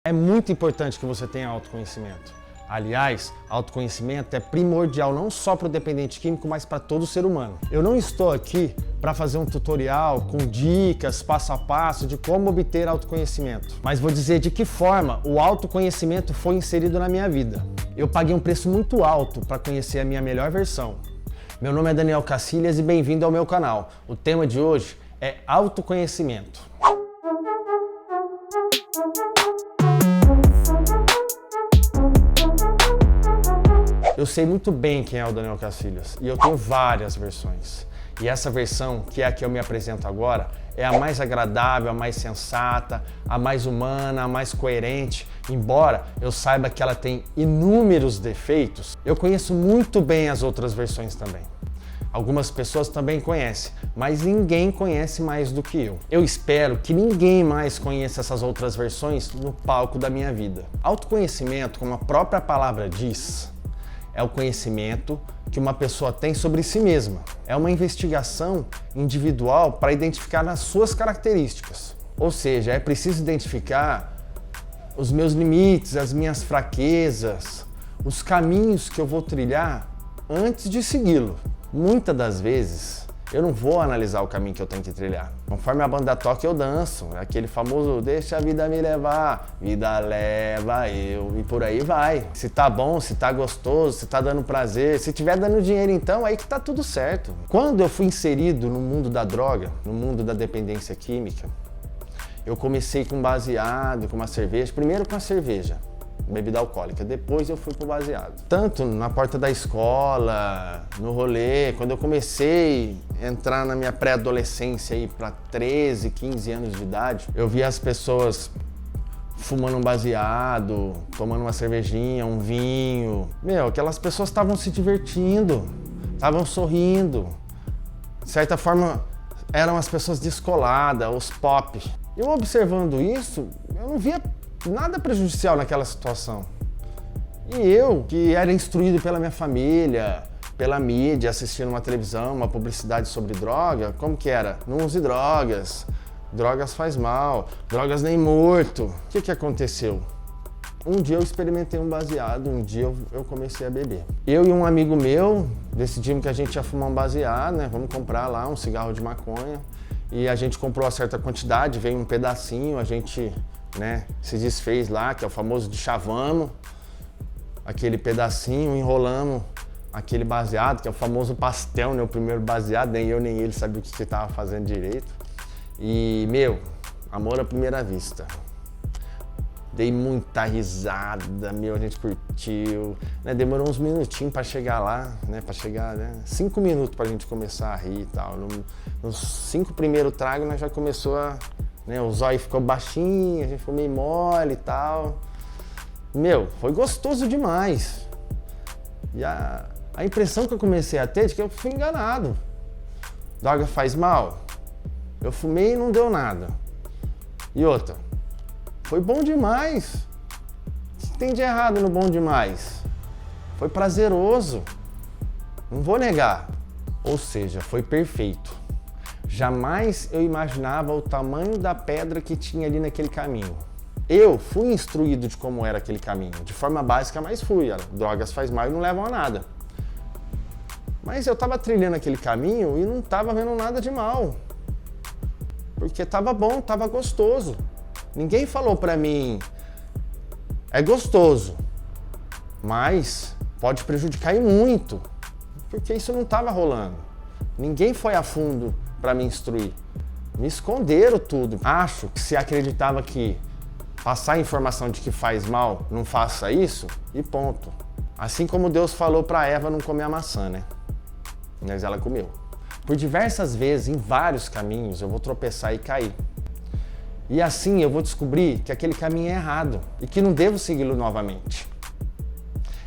É muito importante que você tenha autoconhecimento. Aliás, autoconhecimento é primordial não só para o dependente químico, mas para todo ser humano. Eu não estou aqui para fazer um tutorial com dicas passo a passo de como obter autoconhecimento, mas vou dizer de que forma o autoconhecimento foi inserido na minha vida. Eu paguei um preço muito alto para conhecer a minha melhor versão. Meu nome é Daniel Cacilhas e bem-vindo ao meu canal. O tema de hoje é autoconhecimento. Eu sei muito bem quem é o Daniel Cacilhas e eu tenho várias versões. E essa versão, que é a que eu me apresento agora, é a mais agradável, a mais sensata, a mais humana, a mais coerente. Embora eu saiba que ela tem inúmeros defeitos, eu conheço muito bem as outras versões também. Algumas pessoas também conhecem, mas ninguém conhece mais do que eu. Eu espero que ninguém mais conheça essas outras versões no palco da minha vida. Autoconhecimento, como a própria palavra diz, é o conhecimento que uma pessoa tem sobre si mesma. É uma investigação individual para identificar as suas características. Ou seja, é preciso identificar os meus limites, as minhas fraquezas, os caminhos que eu vou trilhar antes de segui-lo. Muitas das vezes, eu não vou analisar o caminho que eu tenho que trilhar. Conforme a banda toca, eu danço. Aquele famoso deixa a vida me levar, vida leva eu, e por aí vai. Se tá bom, se tá gostoso, se tá dando prazer, se tiver dando dinheiro então, aí que tá tudo certo. Quando eu fui inserido no mundo da droga, no mundo da dependência química, eu comecei com baseado, com uma cerveja, primeiro com a cerveja, bebida alcoólica, depois eu fui pro baseado. Tanto na porta da escola, no rolê, quando eu comecei a entrar na minha pré-adolescência aí para 13, 15 anos de idade, eu via as pessoas fumando um baseado, tomando uma cervejinha, um vinho. Aquelas pessoas estavam se divertindo, estavam sorrindo. De certa forma, eram as pessoas descoladas, os pop. Eu observando isso, eu não via nada prejudicial naquela situação. E eu, que era instruído pela minha família, pela mídia, assistindo uma televisão, uma publicidade sobre droga, como que era? Não use drogas, drogas faz mal, drogas nem morto. O que aconteceu? Um dia eu experimentei um baseado, um dia eu comecei a beber. Eu e um amigo meu decidimos que a gente ia fumar um baseado, né? Vamos comprar lá um cigarro de maconha. E a gente comprou uma certa quantidade, veio um pedacinho, a gente se desfez lá, que é o famoso de chavamos, aquele pedacinho, enrolamos aquele baseado, que é o famoso pastel, o primeiro baseado, nem eu nem ele sabia o que você estava fazendo direito. E, amor à primeira vista. Dei muita risada, a gente curtiu, demorou uns minutinhos para chegar lá, para chegar, 5 minutos para a gente começar a rir e tal. Nos 5 primeiros tragos, nós já começou a... o zóio ficou baixinho, a gente ficou meio mole e tal. Foi gostoso demais. E a impressão que eu comecei a ter é de que eu fui enganado. Droga faz mal? Eu fumei e não deu nada. E outra, foi bom demais. O que tem de errado no bom demais? Foi prazeroso. Não vou negar. Ou seja, foi perfeito. Jamais eu imaginava o tamanho da pedra que tinha ali naquele caminho. Eu fui instruído de como era aquele caminho, de forma básica, mas fui. Drogas faz mal e não levam a nada. Mas eu estava trilhando aquele caminho e não estava vendo nada de mal. Porque estava bom, estava gostoso. Ninguém falou para mim, é gostoso, mas pode prejudicar e muito. Porque isso não estava rolando. Ninguém foi a fundo para me instruir. Me esconderam tudo. Acho que se acreditava que passar a informação de que faz mal, não faça isso, e ponto. Assim como Deus falou para Eva não comer a maçã, Mas ela comeu. Por diversas vezes, em vários caminhos, eu vou tropeçar e cair. E assim eu vou descobrir que aquele caminho é errado e que não devo segui-lo novamente.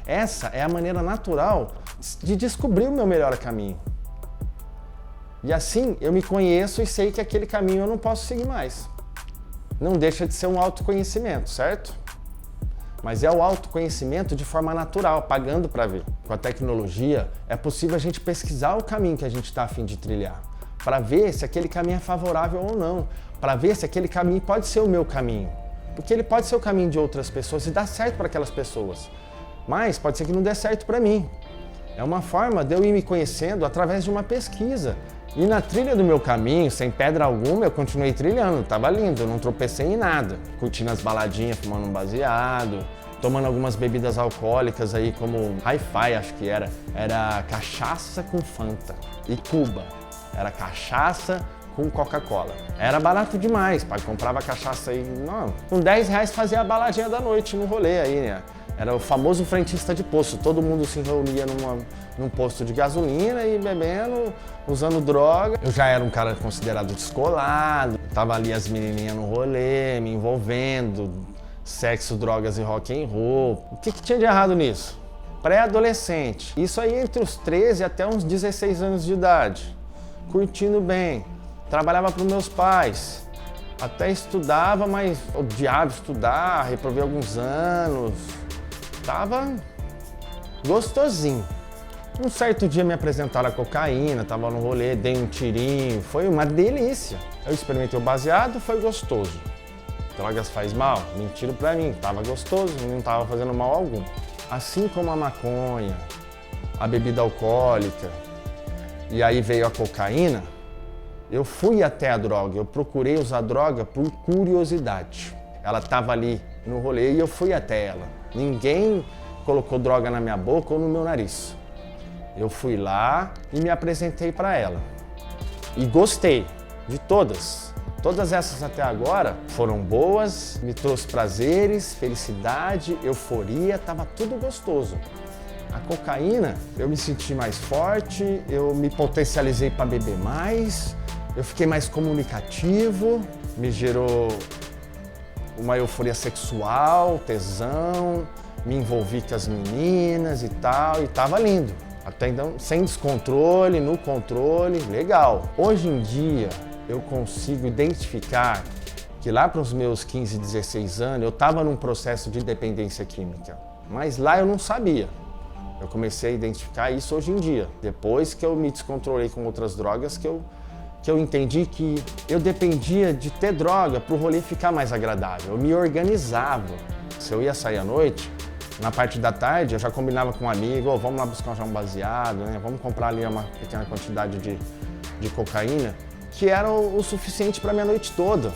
Essa é a maneira natural de descobrir o meu melhor caminho. E assim eu me conheço e sei que aquele caminho eu não posso seguir mais. Não deixa de ser um autoconhecimento, certo? Mas é o autoconhecimento de forma natural, pagando para ver. Com a tecnologia é possível a gente pesquisar o caminho que a gente está a fim de trilhar, para ver se aquele caminho é favorável ou não, para ver se aquele caminho pode ser o meu caminho. Porque ele pode ser o caminho de outras pessoas e dar certo para aquelas pessoas. Mas pode ser que não dê certo para mim. É uma forma de eu ir me conhecendo através de uma pesquisa. E na trilha do meu caminho, sem pedra alguma, eu continuei trilhando. Tava lindo, eu não tropecei em nada. Curtindo as baladinhas, fumando um baseado, tomando algumas bebidas alcoólicas aí, como Hi-Fi, acho que era. Era cachaça com Fanta e Cuba. Era cachaça com Coca-Cola. Era barato demais, pai. Comprava cachaça aí, não, com R$10 fazia a baladinha da noite no rolê aí, né? Era o famoso frentista de posto. Todo mundo se reunia num posto de gasolina e bebendo, usando droga. Eu já era um cara considerado descolado. Tava ali as menininhas no rolê, me envolvendo. Sexo, drogas e rock and roll. O que tinha de errado nisso? Pré-adolescente. Isso aí entre os 13 até uns 16 anos de idade. Curtindo bem. Trabalhava para os meus pais. Até estudava, mas odiava estudar, reprovei alguns anos. Tava gostosinho. Um certo dia me apresentaram a cocaína, tava no rolê, dei um tirinho, foi uma delícia. Eu experimentei o baseado, foi gostoso. Drogas faz mal? Mentira pra mim, tava gostoso, não tava fazendo mal algum. Assim como a maconha, a bebida alcoólica, e aí veio a cocaína, eu fui até a droga, eu procurei usar droga por curiosidade. Ela tava ali no rolê e eu fui até ela. Ninguém colocou droga na minha boca ou no meu nariz. Eu fui lá e me apresentei para ela. E gostei de todas. Todas essas até agora foram boas, me trouxe prazeres, felicidade, euforia, tava tudo gostoso. A cocaína, eu me senti mais forte, eu me potencializei para beber mais, eu fiquei mais comunicativo, me gerou uma euforia sexual, tesão, me envolvi com as meninas e tal, e tava lindo. Até então, sem descontrole, no controle, legal. Hoje em dia, eu consigo identificar que lá para os meus 15, 16 anos, eu tava num processo de dependência química. Mas lá eu não sabia. Eu comecei a identificar isso hoje em dia. Depois que eu me descontrolei com outras drogas, que eu entendi que eu dependia de ter droga para o rolê ficar mais agradável. Eu me organizava. Se eu ia sair à noite, na parte da tarde eu já combinava com um amigo, oh, vamos lá buscar já um baseado, né? Vamos comprar ali uma pequena quantidade de cocaína, que era o suficiente para minha noite toda.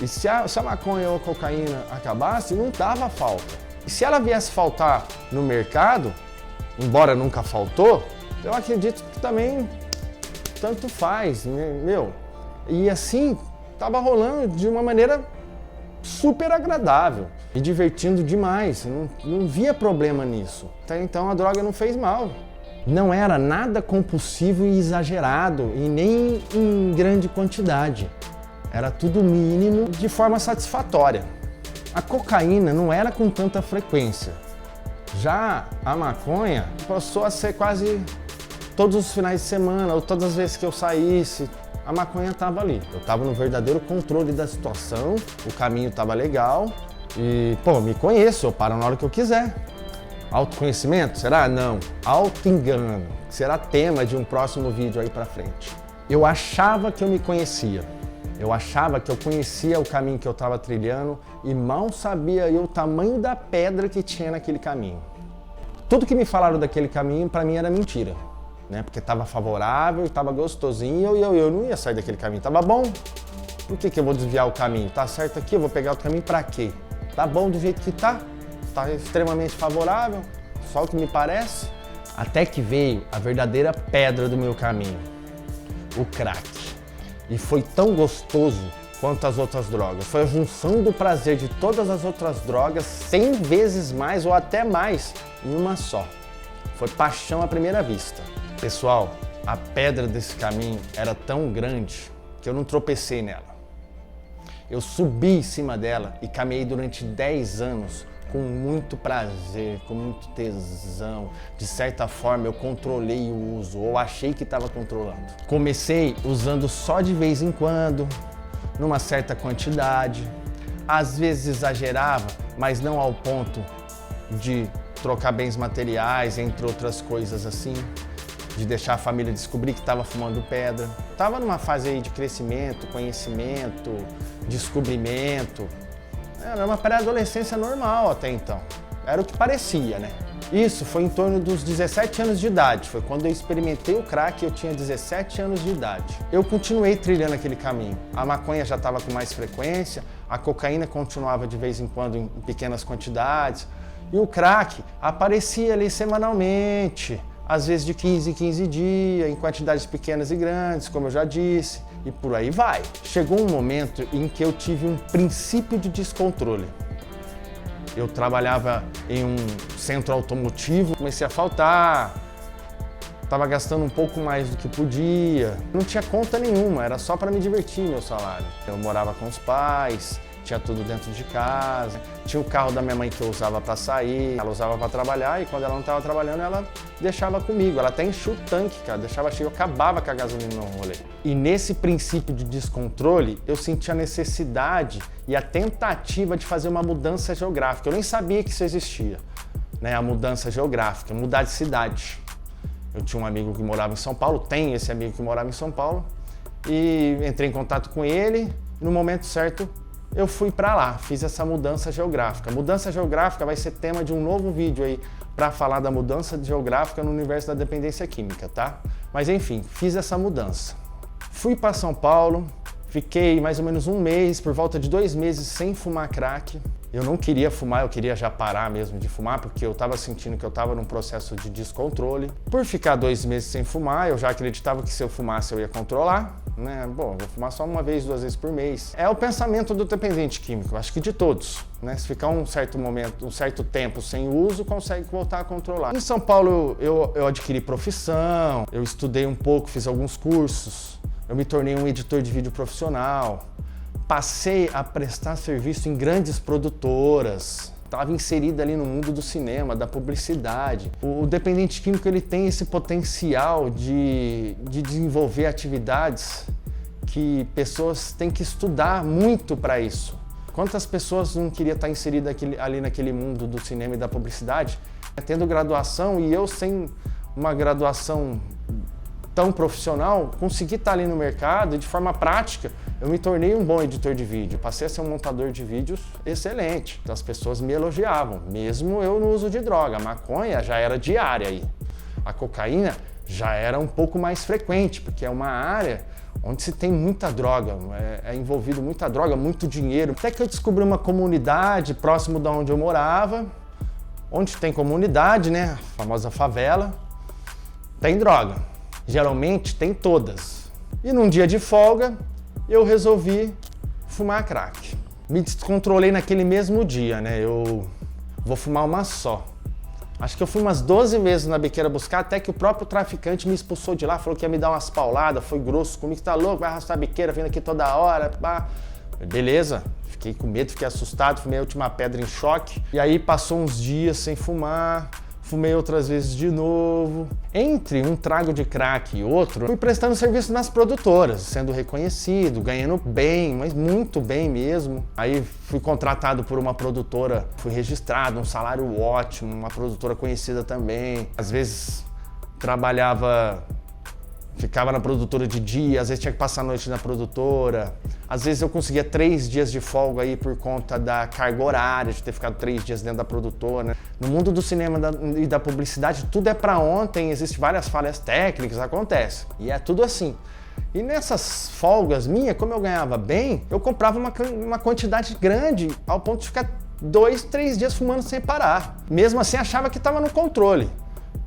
E se a maconha ou a cocaína acabasse, não dava falta. E se ela viesse faltar no mercado, embora nunca faltou, eu acredito que também tanto faz, meu. E assim, tava rolando de uma maneira super agradável, me divertindo demais, não via problema nisso. Até então a droga não fez mal. Não era nada compulsivo e exagerado, e nem em grande quantidade. Era tudo mínimo, de forma satisfatória. A cocaína não era com tanta frequência. Já a maconha passou a ser quase todos os finais de semana, ou todas as vezes que eu saísse, a maconha estava ali. Eu estava no verdadeiro controle da situação, o caminho estava legal e, pô, me conheço, eu paro na hora que eu quiser. Autoconhecimento? Será? Não. Auto-engano. Será tema de um próximo vídeo aí pra frente. Eu achava que eu me conhecia. Eu achava que eu conhecia o caminho que eu estava trilhando e mal sabia eu o tamanho da pedra que tinha naquele caminho. Tudo que me falaram daquele caminho, para mim, era mentira. Né? Porque estava favorável, estava gostosinho e eu não ia sair daquele caminho. Tava bom? Por que eu vou desviar o caminho? Tá certo aqui, eu vou pegar o caminho para quê? Tá bom do jeito que tá? Tá extremamente favorável? Só o que me parece? Até que veio a verdadeira pedra do meu caminho, o crack. E foi tão gostoso quanto as outras drogas. Foi a junção do prazer de todas as outras drogas 100 vezes mais ou até mais em uma só. Foi paixão à primeira vista. Pessoal, a pedra desse caminho era tão grande que eu não tropecei nela. Eu subi em cima dela e caminhei durante 10 anos com muito prazer, com muito tesão. De certa forma, eu controlei o uso, ou achei que estava controlando. Comecei usando só de vez em quando, numa certa quantidade. Às vezes exagerava, mas não ao ponto de trocar bens materiais, entre outras coisas assim. De deixar a família descobrir que estava fumando pedra. Estava numa fase aí de crescimento, conhecimento, descobrimento. Era uma pré-adolescência normal até então. Era o que parecia, né? Isso foi em torno dos 17 anos de idade. Foi quando eu experimentei o crack, eu tinha 17 anos de idade. Eu continuei trilhando aquele caminho. A maconha já estava com mais frequência, a cocaína continuava de vez em quando em pequenas quantidades. E o crack aparecia ali semanalmente, às vezes de 15 em 15 dias, em quantidades pequenas e grandes, como eu já disse, e por aí vai. Chegou um momento em que eu tive um princípio de descontrole. Eu trabalhava em um centro automotivo, comecei a faltar, estava gastando um pouco mais do que podia, não tinha conta nenhuma, era só para me divertir meu salário. Eu morava com os pais, tinha tudo dentro de casa, tinha o carro da minha mãe que eu usava para sair, ela usava para trabalhar e quando ela não estava trabalhando ela deixava comigo, ela até enchia o tanque, cara, deixava cheio, eu acabava com a gasolina no rolê. E nesse princípio de descontrole, eu senti a necessidade e a tentativa de fazer uma mudança geográfica. Eu nem sabia que isso existia, né? A mudança geográfica, mudar de cidade. Eu tinha um amigo que morava em São Paulo, tem esse amigo que morava em São Paulo, e entrei em contato com ele, e no momento certo eu fui para lá, fiz essa mudança geográfica. Mudança geográfica vai ser tema de um novo vídeo aí para falar da mudança geográfica no universo da dependência química, tá? Mas enfim, fiz essa mudança. Fui para São Paulo, fiquei mais ou menos um mês, por volta de 2 meses sem fumar crack. Eu não queria fumar, eu queria já parar mesmo de fumar, porque eu estava sentindo que eu estava num processo de descontrole. Por ficar 2 meses sem fumar, eu já acreditava que se eu fumasse eu ia controlar, né? Bom, eu vou fumar só 1 vez, 2 vezes por mês. É o pensamento do dependente químico, acho que de todos, né? Se ficar um certo momento, um certo tempo sem uso, consegue voltar a controlar. Em São Paulo eu adquiri profissão, eu estudei um pouco, fiz alguns cursos, eu me tornei um editor de vídeo profissional. Passei a prestar serviço em grandes produtoras, estava inserida ali no mundo do cinema, da publicidade. O dependente químico ele tem esse potencial de desenvolver atividades que pessoas têm que estudar muito para isso. Quantas pessoas não queriam estar inseridas ali naquele mundo do cinema e da publicidade, tendo graduação e eu sem uma graduação tão profissional, consegui estar ali no mercado e de forma prática eu me tornei um bom editor de vídeo, passei a ser um montador de vídeos excelente. Então, as pessoas me elogiavam, mesmo eu no uso de droga. A maconha já era diária aí, a cocaína já era um pouco mais frequente, porque é uma área onde se tem muita droga, é envolvido muita droga, muito dinheiro. Até que eu descobri uma comunidade próximo de onde eu morava, onde tem comunidade, né, a famosa favela, tem droga. Geralmente tem todas. E num dia de folga, eu resolvi fumar crack. Me descontrolei naquele mesmo dia, né? Eu vou fumar uma só. Acho que eu fui umas 12 vezes na biqueira buscar, até que o próprio traficante me expulsou de lá, falou que ia me dar umas pauladas, foi grosso comigo, tá louco, vai arrastar a biqueira, vindo aqui toda hora, pá. Beleza, fiquei com medo, fiquei assustado, fumei a última pedra em choque. E aí passou uns dias sem fumar, fumei outras vezes de novo. Entre um trago de crack e outro, fui prestando serviço nas produtoras, sendo reconhecido, ganhando bem, mas muito bem mesmo. Aí fui contratado por uma produtora, fui registrado, um salário ótimo, uma produtora conhecida também. Às vezes ficava na produtora de dia, às vezes tinha que passar a noite na produtora. Às vezes eu conseguia 3 dias de folga aí por conta da carga horária, de ter ficado 3 dias dentro da produtora. No mundo do cinema e da publicidade, tudo é para ontem, existem várias falhas técnicas, acontece. E é tudo assim. E nessas folgas minhas, como eu ganhava bem, eu comprava uma quantidade grande, ao ponto de ficar 2, 3 dias fumando sem parar. Mesmo assim, achava que estava no controle.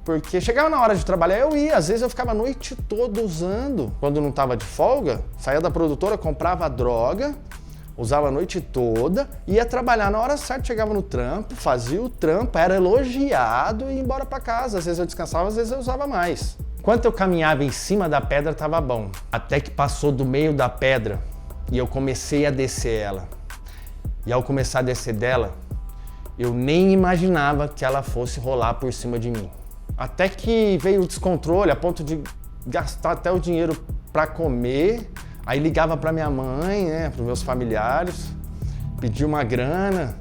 Porque chegava na hora de trabalhar, eu ia. Às vezes eu ficava a noite toda usando. Quando não estava de folga, saía da produtora, comprava a droga, usava a noite toda, ia trabalhar na hora certa, chegava no trampo, fazia o trampo, era elogiado e ia embora para casa. Às vezes eu descansava, às vezes eu usava mais. Enquanto eu caminhava em cima da pedra, estava bom. Até que passou do meio da pedra e eu comecei a descer ela. E ao começar a descer dela, eu nem imaginava que ela fosse rolar por cima de mim. Até que veio o descontrole a ponto de gastar até o dinheiro para comer. Aí ligava para minha mãe, né, para os meus familiares, pedia uma grana,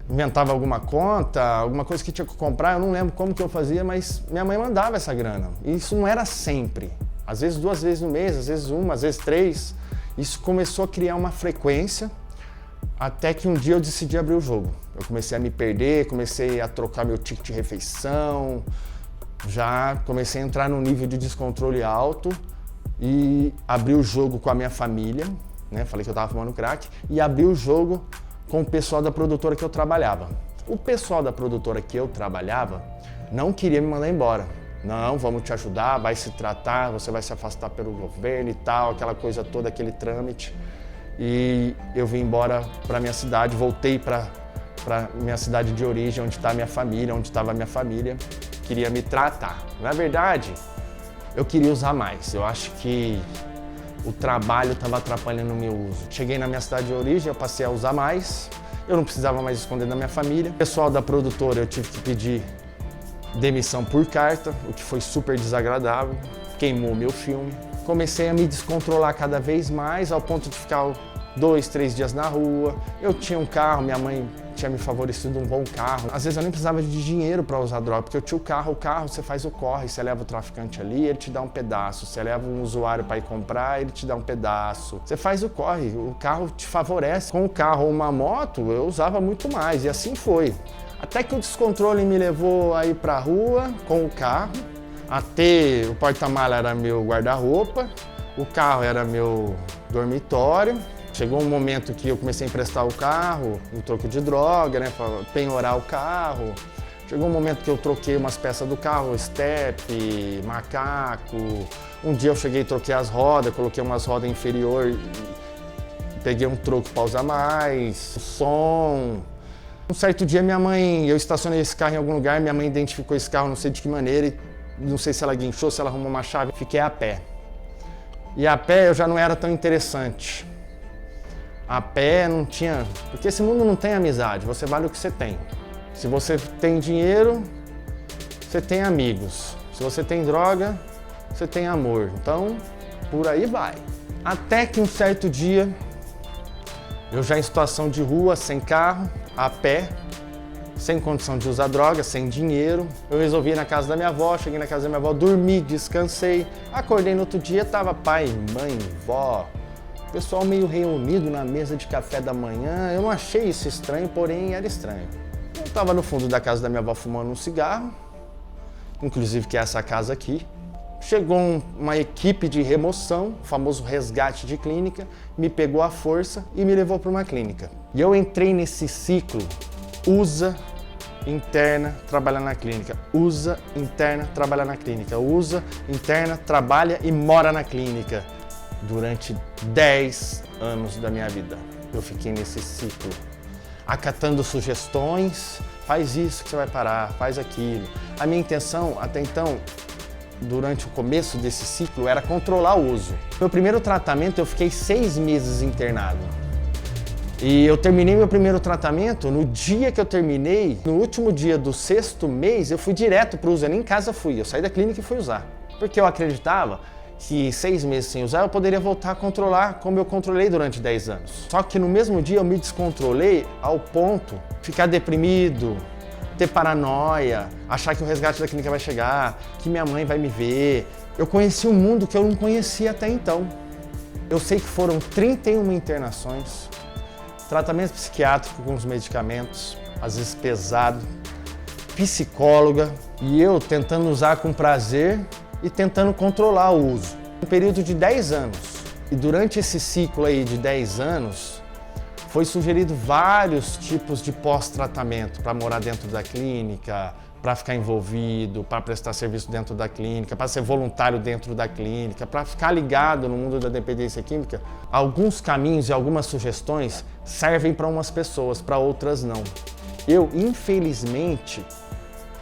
inventava alguma conta, alguma coisa que tinha que comprar. Eu não lembro como que eu fazia, mas minha mãe mandava essa grana. E isso não era sempre. Às vezes 2 vezes no mês, às vezes 1, às vezes 3. Isso começou a criar uma frequência Até que um dia eu decidi abrir o jogo. Eu comecei a me perder, comecei a trocar meu ticket de refeição, já comecei a entrar num nível de descontrole alto e abri o jogo com a minha família, né? Falei que eu tava fumando crack, e abri o jogo com o pessoal da produtora que eu trabalhava. O pessoal da produtora que eu trabalhava não queria me mandar embora. Não, vamos te ajudar, vai se tratar, você vai se afastar pelo governo e tal, aquela coisa toda, aquele trâmite. E eu vim embora para minha cidade, voltei para minha cidade de origem, onde está minha família, onde estava minha família, queria me tratar. Na verdade, eu queria usar mais. Eu acho que o trabalho estava atrapalhando o meu uso. Cheguei na minha cidade de origem, eu passei a usar mais, eu não precisava mais esconder da minha família. O pessoal da produtora eu tive que pedir demissão por carta, o que foi super desagradável, queimou meu filme. Comecei a me descontrolar cada vez mais, ao ponto de ficar 2, 3 dias na rua. Eu tinha um carro, minha mãe tinha me favorecido um bom carro. Às vezes eu nem precisava de dinheiro para usar droga, porque eu tinha o carro você faz o corre, você leva o traficante ali, ele te dá um pedaço. Você leva um usuário para ir comprar, ele te dá um pedaço. Você faz o corre, o carro te favorece. Com o carro ou uma moto, eu usava muito mais, e assim foi. Até que o descontrole me levou a ir pra rua com o carro. Até o porta-mala era meu guarda-roupa, o carro era meu dormitório. Chegou um momento que eu comecei a emprestar o carro em troco de droga, né, para penhorar o carro. Chegou um momento que eu troquei umas peças do carro, step, macaco. Um dia eu cheguei e troquei as rodas, coloquei umas rodas inferior, peguei um troco para usar mais, o som. Um certo dia minha mãe, eu estacionei esse carro em algum lugar, minha mãe identificou esse carro, não sei de que maneira, e não sei se ela guinchou, se ela arrumou uma chave, fiquei a pé. E a pé eu já não era tão interessante. A pé não tinha, porque esse mundo não tem amizade, você vale o que você tem. Se você tem dinheiro, você tem amigos. Se você tem droga, você tem amor. Então, por aí vai. Até que um certo dia, eu já em situação de rua, sem carro, a pé, sem condição de usar droga, sem dinheiro. Eu resolvi ir na casa da minha avó, cheguei na casa da minha avó, dormi, descansei. Acordei no outro dia, tava pai, mãe, vó, o pessoal meio reunido na mesa de café da manhã. Eu não achei isso estranho, porém era estranho. Eu estava no fundo da casa da minha avó fumando um cigarro, inclusive que é essa casa aqui. Chegou uma equipe de remoção, o famoso resgate de clínica, me pegou à força e me levou para uma clínica. E eu entrei nesse ciclo, usa, interna, trabalha na clínica, usa, interna, trabalha na clínica, usa, interna, trabalha e mora na clínica. Durante 10 anos da minha vida, eu fiquei nesse ciclo, acatando sugestões, faz isso que você vai parar, faz aquilo. A minha intenção, até então, durante o começo desse ciclo, era controlar o uso. Meu primeiro tratamento, eu fiquei 6 meses internado. E eu terminei meu primeiro tratamento, no dia que eu terminei, no último dia do 6º mês, eu fui direto para o uso, eu nem em casa fui, eu saí da clínica e fui usar. Porque eu acreditava que 6 meses sem usar eu poderia voltar a controlar como eu controlei durante 10 anos. Só que no mesmo dia eu me descontrolei ao ponto de ficar deprimido, ter paranoia, achar que o resgate da clínica vai chegar, que minha mãe vai me ver. Eu conheci um mundo que eu não conhecia até então. Eu sei que foram 31 internações, tratamento psiquiátrico com os medicamentos, às vezes pesado, psicóloga, e eu tentando usar com prazer e tentando controlar o uso. Um período de 10 anos. E durante esse ciclo aí de 10 anos, foi sugerido vários tipos de pós-tratamento para morar dentro da clínica, para ficar envolvido, para prestar serviço dentro da clínica, para ser voluntário dentro da clínica, para ficar ligado no mundo da dependência química. Alguns caminhos e algumas sugestões servem para umas pessoas, para outras não. Eu, infelizmente,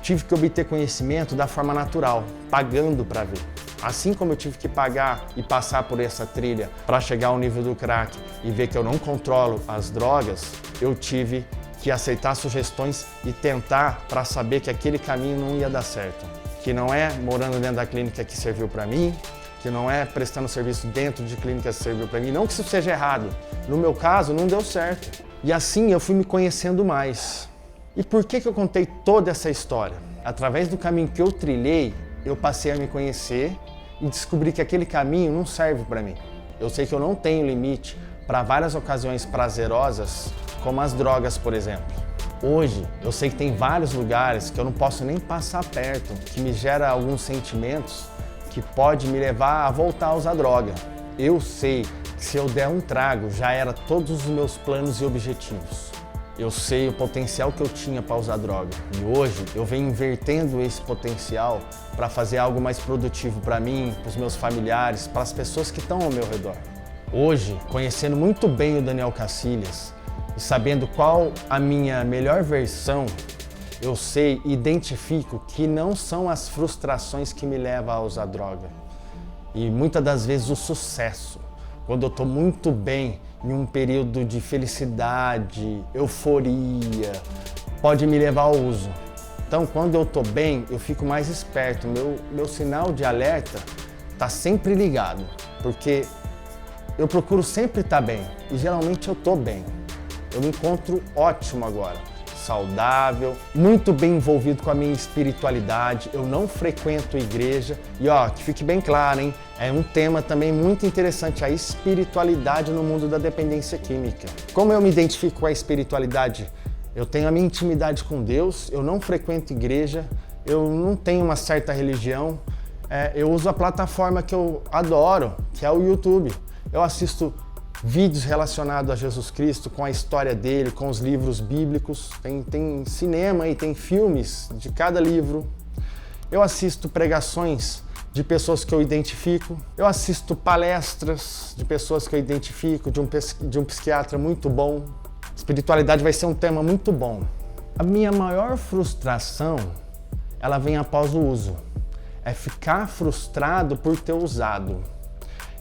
tive que obter conhecimento da forma natural, pagando para ver. Assim como eu tive que pagar e passar por essa trilha para chegar ao nível do crack e ver que eu não controlo as drogas, eu tive que aceitar sugestões e tentar para saber que aquele caminho não ia dar certo. Que não é morando dentro da clínica que serviu para mim, que não é prestando serviço dentro de clínicas que serviu para mim. Não que isso seja errado. No meu caso, não deu certo. E assim eu fui me conhecendo mais. E por que eu contei toda essa história? Através do caminho que eu trilhei, eu passei a me conhecer e descobri que aquele caminho não serve para mim. Eu sei que eu não tenho limite para várias ocasiões prazerosas, como as drogas, por exemplo. Hoje, eu sei que tem vários lugares que eu não posso nem passar perto, que me gera alguns sentimentos que pode me levar a voltar a usar droga. Eu sei que se eu der um trago, já era todos os meus planos e objetivos. Eu sei o potencial que eu tinha para usar droga. E hoje eu venho invertendo esse potencial para fazer algo mais produtivo para mim, para os meus familiares, para as pessoas que estão ao meu redor. Hoje, conhecendo muito bem o Daniel Cacilhas e sabendo qual a minha melhor versão, eu sei e identifico que não são as frustrações que me levam a usar droga. E muitas das vezes o sucesso. Quando eu estou muito bem, em um período de felicidade, euforia, pode me levar ao uso. Então, quando eu estou bem, eu fico mais esperto. Meu sinal de alerta está sempre ligado, porque eu procuro sempre estar bem e geralmente eu estou bem. Eu me encontro ótimo agora, saudável, muito bem envolvido com a minha espiritualidade. Eu não frequento igreja e que fique bem claro, hein? É um tema também muito interessante, a espiritualidade no mundo da dependência química. Como eu me identifico com a espiritualidade? Eu tenho a minha intimidade com Deus, eu não frequento igreja, eu não tenho uma certa religião, eu uso a plataforma que eu adoro, que é o YouTube. Eu assisto vídeos relacionados a Jesus Cristo, com a história dele, com os livros bíblicos, tem cinema e tem filmes de cada livro. Eu assisto pregações de pessoas que eu identifico, eu assisto palestras de pessoas que eu identifico, de um psiquiatra muito bom. Espiritualidade vai ser um tema muito bom. A minha maior frustração, ela vem após o uso. É ficar frustrado por ter usado.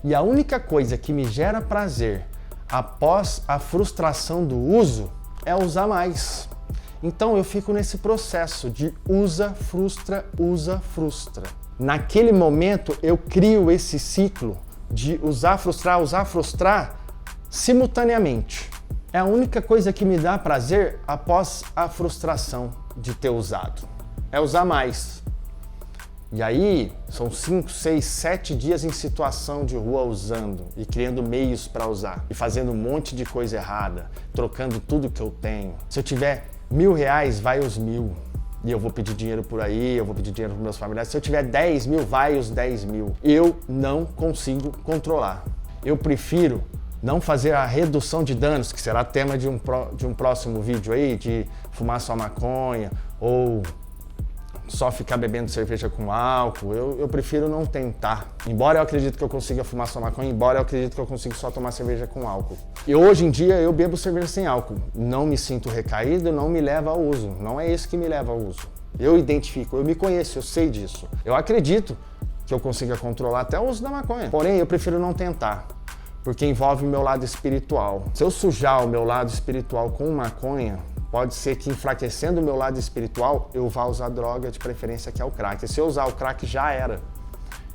E a única coisa que me gera prazer após a frustração do uso é usar mais. Então eu fico nesse processo de usa, frustra, usa, frustra. Naquele momento eu crio esse ciclo de usar, frustrar simultaneamente. É a única coisa que me dá prazer após a frustração de ter usado. É usar mais. E aí, são 5, 6, 7 dias em situação de rua usando e criando meios para usar e fazendo um monte de coisa errada, trocando tudo que eu tenho. Se eu tiver R$1.000, vai os 1.000. E eu vou pedir dinheiro por aí, eu vou pedir dinheiro para meus familiares. Se eu tiver 10.000, vai os 10.000. Eu não consigo controlar. Eu prefiro não fazer a redução de danos, que será tema de um próximo vídeo aí, de fumar só maconha ou só ficar bebendo cerveja com álcool. Eu prefiro não tentar. Embora eu acredite que eu consiga fumar só maconha, embora eu acredite que eu consiga só tomar cerveja com álcool. E hoje em dia eu bebo cerveja sem álcool. Não me sinto recaído, não me leva ao uso. Não é isso que me leva ao uso. Eu identifico, eu me conheço, eu sei disso. Eu acredito que eu consiga controlar até o uso da maconha. Porém, eu prefiro não tentar, porque envolve o meu lado espiritual. Se eu sujar o meu lado espiritual com maconha, pode ser que enfraquecendo o meu lado espiritual, eu vá usar droga, de preferência que é o crack. E se eu usar o crack, já era.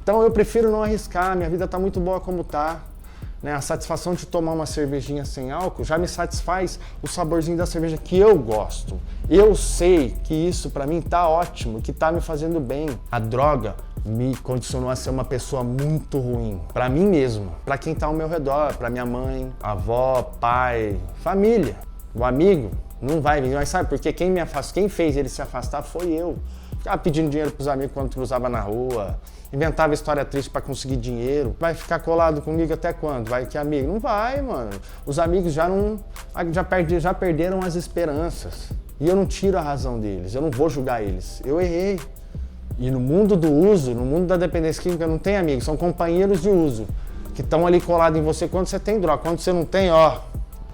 Então eu prefiro não arriscar, minha vida está muito boa como está. Né? A satisfação de tomar uma cervejinha sem álcool já me satisfaz o saborzinho da cerveja que eu gosto. Eu sei que isso para mim está ótimo, que está me fazendo bem. A droga me condicionou a ser uma pessoa muito ruim. Para mim mesmo, para quem está ao meu redor, para minha mãe, avó, pai, família, o amigo. Não vai vir, mas sabe por quê? Quem fez ele se afastar foi eu. Ficava pedindo dinheiro pros amigos quando cruzava na rua, inventava história triste para conseguir dinheiro. Vai ficar colado comigo até quando? Vai que amigo? Não vai, mano. Os amigos já perderam as esperanças. E eu não tiro a razão deles, eu não vou julgar eles. Eu errei. E no mundo do uso, no mundo da dependência química, não tem amigos, são companheiros de uso que estão ali colados em você quando você tem droga. Quando você não tem,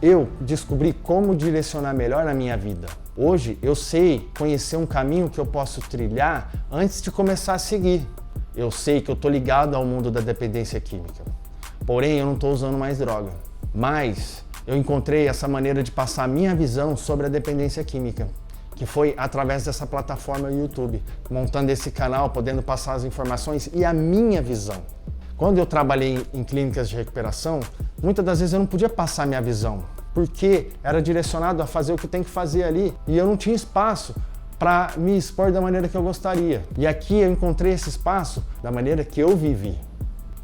eu descobri como direcionar melhor na minha vida. Hoje eu sei conhecer um caminho que eu posso trilhar antes de começar a seguir. Eu sei que eu estou ligado ao mundo da dependência química. Porém, eu não estou usando mais droga. Mas eu encontrei essa maneira de passar a minha visão sobre a dependência química, que foi através dessa plataforma YouTube, montando esse canal, podendo passar as informações e a minha visão. Quando eu trabalhei em clínicas de recuperação, muitas das vezes eu não podia passar a minha visão, porque era direcionado a fazer o que tem que fazer ali e eu não tinha espaço para me expor da maneira que eu gostaria. E aqui eu encontrei esse espaço da maneira que eu vivi.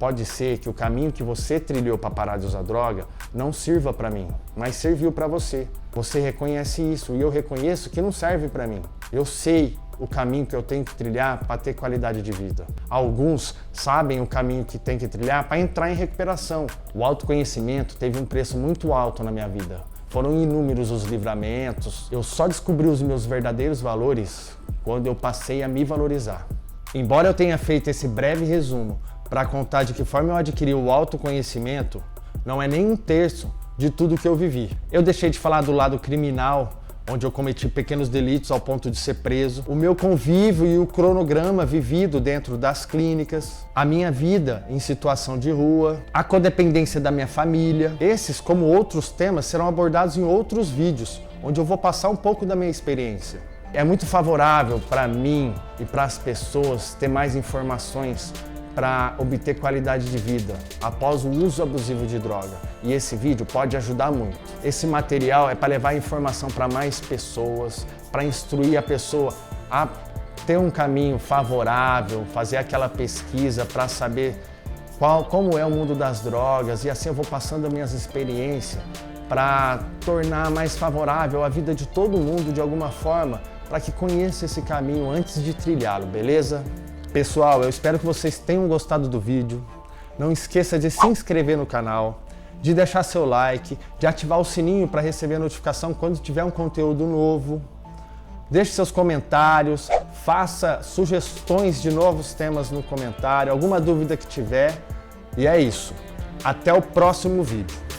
Pode ser que o caminho que você trilhou para parar de usar droga não sirva para mim, mas serviu para você. Você reconhece isso e eu reconheço que não serve para mim. Eu sei o caminho que eu tenho que trilhar para ter qualidade de vida. Alguns sabem o caminho que tem que trilhar para entrar em recuperação. O autoconhecimento teve um preço muito alto na minha vida. Foram inúmeros os livramentos. Eu só descobri os meus verdadeiros valores quando eu passei a me valorizar. Embora eu tenha feito esse breve resumo para contar de que forma eu adquiri o autoconhecimento, não é nem um terço de tudo que eu vivi. Eu deixei de falar do lado criminal, onde eu cometi pequenos delitos ao ponto de ser preso, o meu convívio e o cronograma vivido dentro das clínicas, a minha vida em situação de rua, a codependência da minha família. Esses, como outros temas, serão abordados em outros vídeos, onde eu vou passar um pouco da minha experiência. É muito favorável para mim e para as pessoas ter mais informações para obter qualidade de vida após o uso abusivo de droga. E esse vídeo pode ajudar muito. Esse material é para levar informação para mais pessoas, para instruir a pessoa a ter um caminho favorável, fazer aquela pesquisa para saber como é o mundo das drogas, e assim eu vou passando as minhas experiências para tornar mais favorável a vida de todo mundo de alguma forma, para que conheça esse caminho antes de trilhá-lo, beleza? Pessoal, eu espero que vocês tenham gostado do vídeo. Não esqueça de se inscrever no canal, de deixar seu like, de ativar o sininho para receber a notificação quando tiver um conteúdo novo. Deixe seus comentários, faça sugestões de novos temas no comentário, alguma dúvida que tiver. E é isso. Até o próximo vídeo.